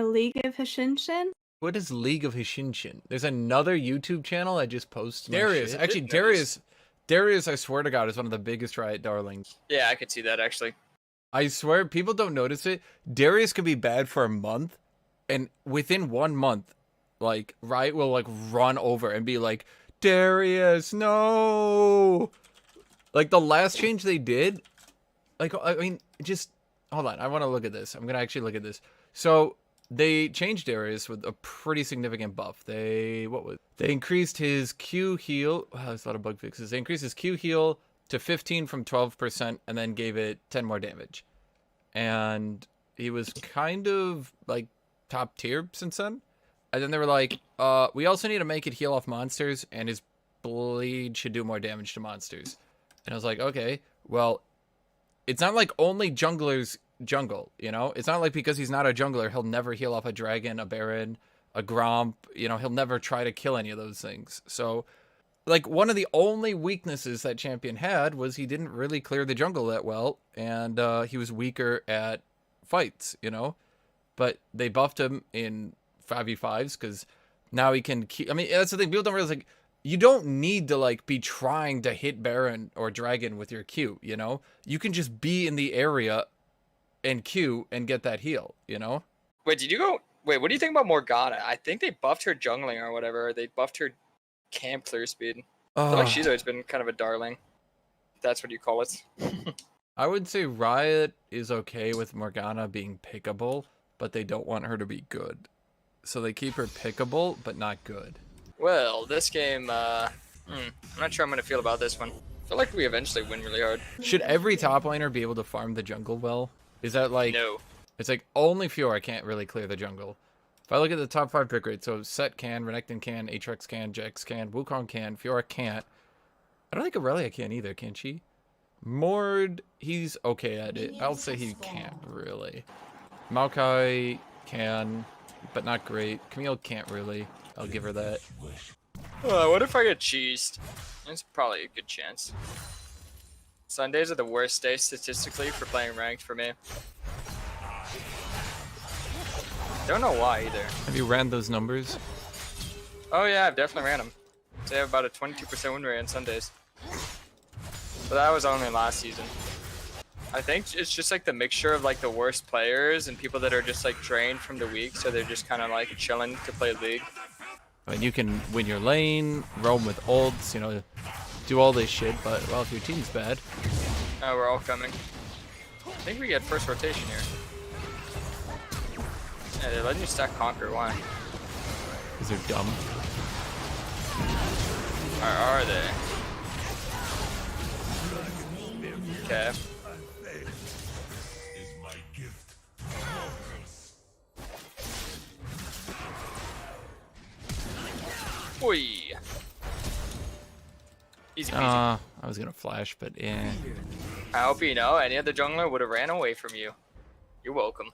League of Hashinshin. What is League of Hashinshin? There's another YouTube channel that just posts my Darius. shit. Actually, Darius, I swear to God, is one of the biggest Riot darlings. Yeah, I could see that actually. I swear, people don't notice it. Darius could be bad for a month, and within 1 month, like, Riot will, like, run over and be like, Darius, no! Like, the last change they did, like, I mean, just, hold on, I want to look at this. I'm gonna actually look at this. So, they changed Darius with a pretty significant buff. They increased his Q heal. Wow, there's a lot of bug fixes. They increased his Q heal to 15 from 12% and then gave it 10 more damage. And he was kind of like top tier since then. And then they were like, we also need to make it heal off monsters, and his bleed should do more damage to monsters. And I was like, okay, well, it's not like only junglers jungle, you know? It's not like because he's not a jungler, he'll never heal off a dragon, a baron, a gromp, you know, he'll never try to kill any of those things. So, like, one of the only weaknesses that champion had was he didn't really clear the jungle that well, and he was weaker at fights, you know? But they buffed him in 5v5s because now he can keep... I mean, that's the thing, people don't realize, like, you don't need to, like, be trying to hit baron or dragon with your Q, you know? You can just be in the area and Q and get that heal, you know? Wait, what do you think about Morgana? I think they buffed her jungling or whatever. They buffed her camp clear speed. I feel like she's always been kind of a darling. If that's what you call it. I would say Riot is okay with Morgana being pickable, but they don't want her to be good. So they keep her pickable, but not good. Well, this game, I'm not sure I'm going to feel about this one. I feel like we eventually win really hard. Should every top laner be able to farm the jungle well? Is that like... No. It's like only Fiora can't really clear the jungle. If I look at the top 5 pick rate, so Set can, Renekton can, Aatrox can, Jax can, Wukong can, Fiora can't. I don't think Aurelia can either, can she? Mord, he's okay at it. I'll say he can't really. Maokai can, but not great. Camille can't really. I'll give her that. What if I get cheesed? It's probably a good chance. Sundays are the worst day statistically for playing ranked for me. Don't know why either. Have you ran those numbers? Oh yeah, I've definitely ran them. So I have about a 22% win rate on Sundays. But that was only last season. I think it's just like the mixture of like the worst players and people that are just like drained from the week, so they're just kind of like chilling to play League. And you can win your lane, roam with ults, you know, do all this shit, but, well, if your team's bad... Oh, we're all coming. I think we get first rotation here. Yeah, they're letting you stack Conquer, why? Because they're dumb. Or are they? Okay. Oi. Easy peasy. I was gonna flash, but yeah. I hope you know, any other jungler would have ran away from you. You're welcome.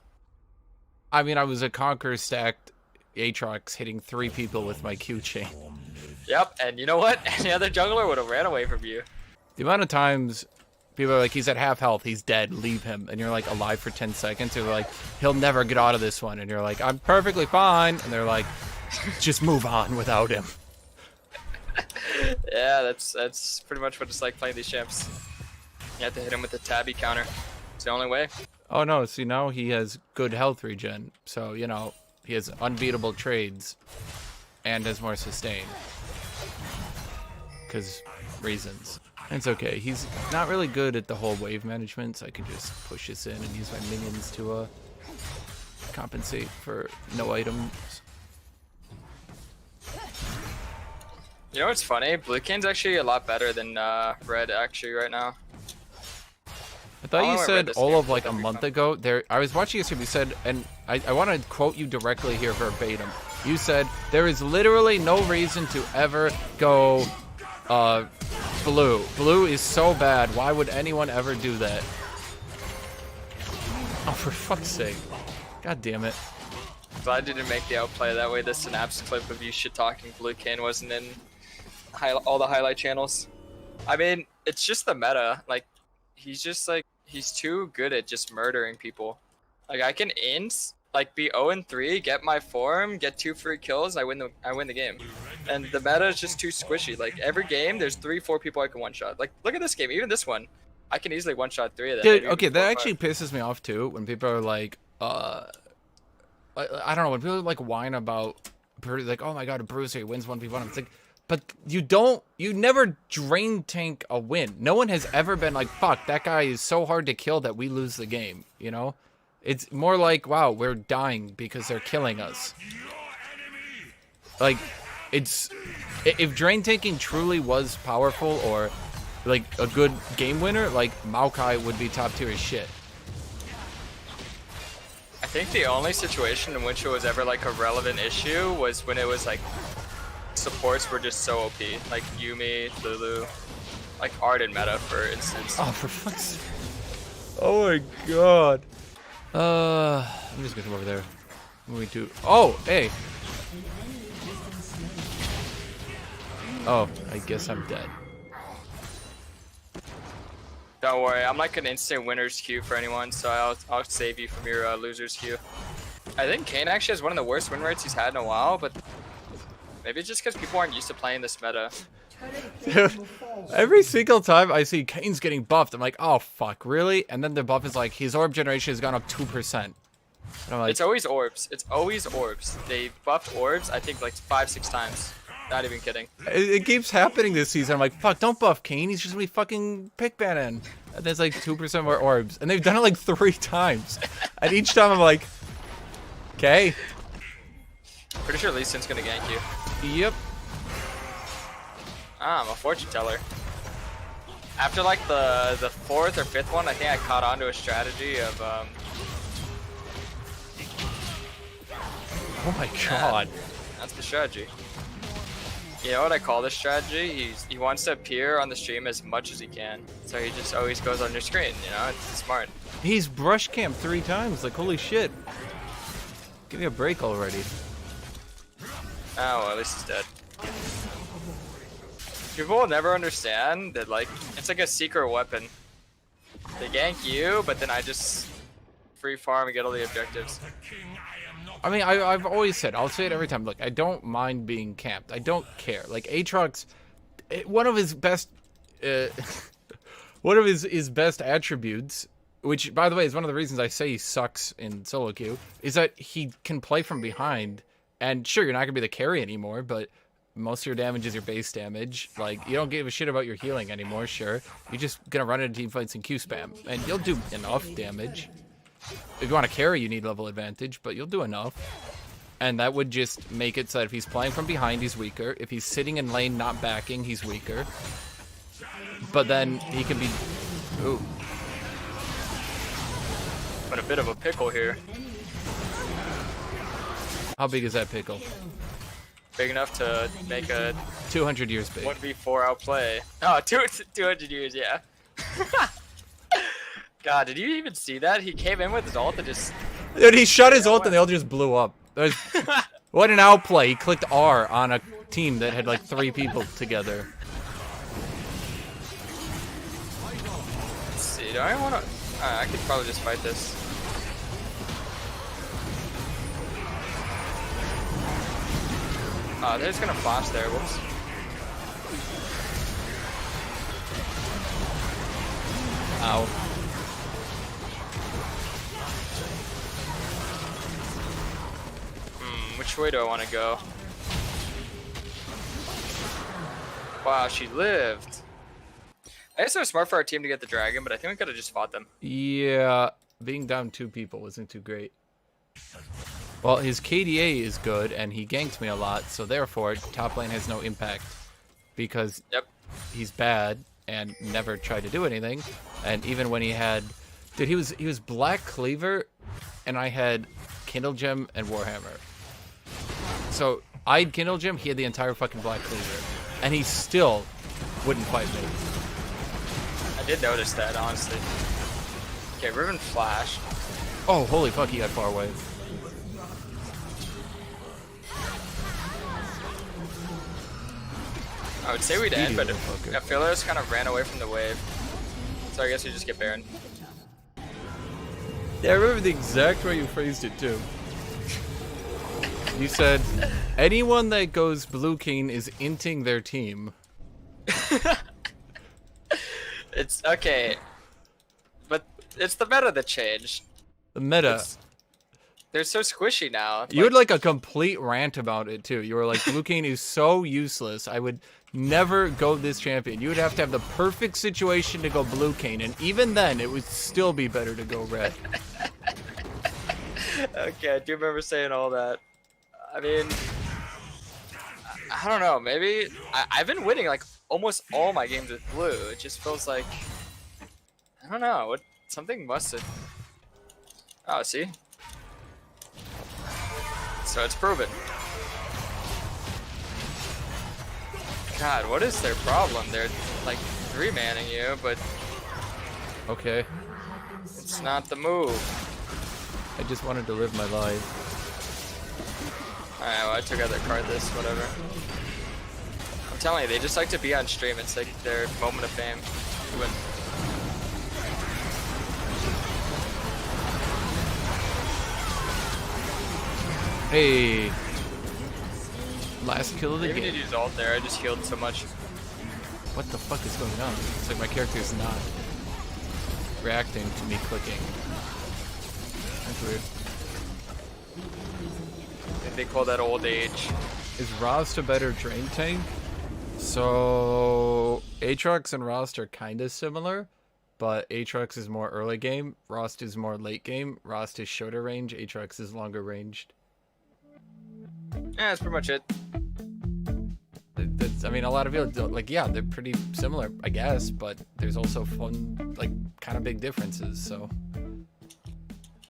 I mean, I was a Conquer stacked Aatrox hitting 3 people with my Q chain. Yep, and you know what? Any other jungler would have ran away from you. The amount of times people are like, he's at half health, he's dead, leave him. And you're like alive for 10 seconds. They're like, he'll never get out of this one. And you're like, I'm perfectly fine. And they're like, just move on without him. Yeah, that's pretty much what it's like playing these champs. You have to hit him with the tabby counter. It's the only way. Oh no, see now he has good health regen. So, you know, he has unbeatable trades and has more sustain. Because reasons. It's okay. He's not really good at the whole wave management, so I can just push this in and use my minions to compensate for no items. You know what's funny? Blue Kayn's actually a lot better than Red actually right now. I thought you said all of like a month ago. I was watching yesterday. You said, and I want to quote you directly here verbatim. You said there is literally no reason to ever go blue. Blue is so bad. Why would anyone ever do that? Oh, for fuck's sake! God damn it! Glad you didn't make the outplay. That way, the Synapse clip of you shit talking Blue Kayn wasn't in all the highlight channels. I mean, it's just the meta. Like, he's just like, he's too good at just murdering people. Like, I can int like be 0-3, get my form, get 2 free kills, I win the game. And the meta is just too squishy. Like every game, there's 3-4 people I can one shot. Like look at this game, even this one, I can easily one shot 3 of them. Dude, maybe okay, even 4 that or actually 5. pisses me off too when people are like, I don't know, when people like whine about like, oh my god, a bruiser he wins 1v1. It's like, but you never drain tank a win. No one has ever been like, fuck, that guy is so hard to kill that we lose the game, you know? It's more like, wow, we're dying because they're killing us. Like, if drain tanking truly was powerful or like a good game winner, like Maokai would be top tier as shit. I think the only situation in which it was ever like a relevant issue was when it was like supports were just so OP, like Yumi, Lulu, like Arden meta for instance. Oh, for fuck's sake. Oh my god. I'm just gonna come over there. What do we do? Oh, hey. Oh, I guess I'm dead. Don't worry, I'm like an instant winner's queue for anyone, so I'll save you from your loser's queue. I think Kayn actually has one of the worst win rates he's had in a while, but maybe it's just because people aren't used to playing this meta. Dude, every single time I see Kayn's getting buffed, I'm like, oh fuck, really? And then the buff is like, his orb generation has gone up 2%. And I'm like, It's always orbs. It's always orbs. They buffed orbs, I think like 5-6 times. Not even kidding. it keeps happening this season. I'm like, fuck, don't buff Kayn. He's just gonna be fucking pick banning. And there's like 2% more orbs. And they've done it like 3 times. And each time I'm like, okay. Pretty sure Lee Sin's gonna gank you. Yep. Ah, I'm a fortune teller. After like the 4th or 5th one, I think I caught on to a strategy of Oh my god. that's the strategy. You know what I call this strategy? He wants to appear on the stream as much as he can. So he just always goes on your screen, you know? It's smart. He's brush camped 3 times. Like, holy shit. Give me a break already. Oh, well, at least he's dead. People will never understand that, like, it's like a secret weapon. They gank you, but then I just free farm and get all the objectives. I mean, I've always said, I'll say it every time. Look, I don't mind being camped. I don't care. Like, Aatrox, one of his best, one of his best attributes, which, by the way, is one of the reasons I say he sucks in solo queue, is that he can play from behind. And sure, you're not gonna be the carry anymore, but most of your damage is your base damage. Like, you don't give a shit about your healing anymore, sure. You're just gonna run into team fights and Q spam, and you'll do enough damage. If you want to carry, you need level advantage, but you'll do enough. And that would just make it so that if he's playing from behind, he's weaker. If he's sitting in lane, not backing, he's weaker. But then he can be... Ooh. But a bit of a pickle here. How big is that pickle? Big enough to make a 200 years big. 1v4 outplay. Oh, 200 years, yeah. God, did you even see that? He came in with his ult and just... Dude, he shut his ult and they all just blew up. What an outplay. He clicked R on a team that had like 3 people together. Let's see, do I want to... I could probably just fight this. Oh, they're just gonna flash there, whoops. Ow. Which way do I want to go? Wow, she lived. I guess it was smart for our team to get the dragon, but I think we could have just fought them. Yeah, being down 2 people wasn't too great. Well, his KDA is good, and he ganked me a lot, so therefore, top lane has no impact. Because he's bad, and never tried to do anything. And even when he had... Dude, he was Black Cleaver, and I had Kindle Gem and Warhammer. So, I had Kindle Gem, he had the entire fucking Black Cleaver. And he still wouldn't fight me. I did notice that, honestly. Okay, Riven Flash. Oh, holy fuck, he got far away. I would say we'd end, but motherfucker. Philers kind of ran away from the wave. So I guess we just get Baron. Yeah, I remember the exact way you phrased it, too. You said anyone that goes blue Kayn is inting their team. It's okay, but it's the meta that changed. The meta. They're so squishy now. You had like a complete rant about it too. You were like, blue Kayn is so useless. I would never go this champion. You would have to have the perfect situation to go blue Kayn, and even then, it would still be better to go red. Okay, I do remember saying all that. I mean, I don't know. Maybe I've been winning like almost all my games with blue. It just feels like I don't know. What something must have. Oh, see. So it's proven. God, what is their problem? They're like 3-manning you, but Okay. it's not the move. I just wanted to live my life. Alright, well, I took out their card this, whatever. I'm telling you, they just like to be on stream. It's like their moment of fame. To win. Hey. Last kill of the Maybe game. need to use ult there. I just healed so much. What the fuck is going on? It's like my character is not reacting to me clicking. That's weird. I think they call that old age. Is Rost a better drain tank? So Aatrox and Rost are kind of similar, but Aatrox is more early game. Rost is more late game. Rost is shorter range. Aatrox is longer ranged. Yeah, that's pretty much it. I mean, a lot of people don't, like, yeah, they're pretty similar, I guess, but there's also fun, like, kind of big differences, so.